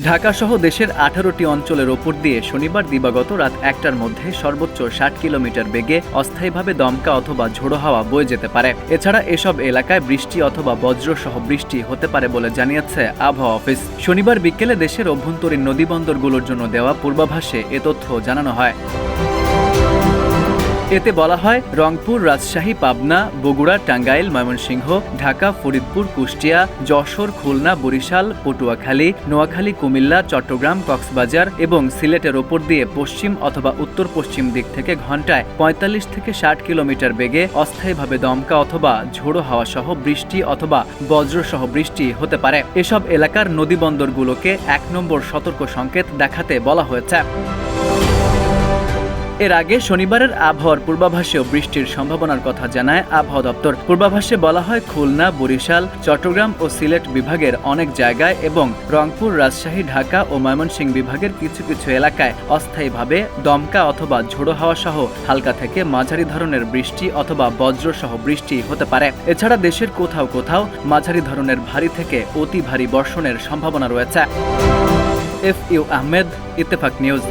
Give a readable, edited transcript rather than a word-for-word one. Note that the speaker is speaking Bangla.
ঢাকাসহ দেশের 18টি অঞ্চলের ওপর দিয়ে শনিবার দিবাগত রাত 1টার মধ্যে সর্বোচ্চ 60 কিলোমিটার বেগে অস্থায়ীভাবে দমকা অথবা ঝোড়ো হাওয়া বয়ে যেতে পারে। এছাড়া এসব এলাকায় বৃষ্টি অথবা বজ্রসহ বৃষ্টি হতে পারে বলে জানিয়েছে আবহাওয়া অফিস। শনিবার বিকেলে দেশের অভ্যন্তরীণ নদীবন্দরগুলোর জন্য দেওয়া পূর্বাভাসে এ তথ্য জানানো হয়। এতে বলা হয়, রংপুর, রাজশাহী, পাবনা, বগুড়া, টাঙ্গাইল, ময়মনসিংহ, ঢাকা, ফরিদপুর, কুষ্টিয়া, যশোর, খুলনা, বরিশাল, পটুয়াখালী, নোয়াখালী, কুমিল্লা, চট্টগ্রাম, কক্সবাজার এবং সিলেটের ওপর দিয়ে পশ্চিম অথবা উত্তর পশ্চিম দিক থেকে ঘন্টায় 45 থেকে 60 কিলোমিটার বেগে অস্থায়ীভাবে দমকা অথবা ঝোড়ো হাওয়া সহ বৃষ্টি অথবা বজ্রসহ বৃষ্টি হতে পারে। এসব এলাকার নদীবন্দরগুলোকে 1 নম্বর সতর্ক সংকেত দেখাতে বলা হয়েছে। এর আগে শনিবারের আবহাওয়ার পূর্বাভাসেও বৃষ্টির সম্ভাবনার কথা জানায় আবহাওয়া দপ্তর। পূর্বাভাসে বলা হয়, খুলনা, বরিশাল, চট্টগ্রাম ও সিলেট বিভাগের অনেক জায়গায় এবং রংপুর, রাজশাহী, ঢাকা ও ময়মনসিংহ বিভাগের কিছু কিছু এলাকায় অস্থায়ীভাবে দমকা অথবা ঝোড়ো হাওয়া সহ হালকা থেকে মাঝারি ধরনের বৃষ্টি অথবা বজ্রসহ বৃষ্টি হতে পারে। এছাড়া দেশের কোথাও কোথাও মাঝারি ধরনের ভারী থেকে অতি ভারী বর্ষণের সম্ভাবনা রয়েছে। FU Ahmed, Ittefaq news.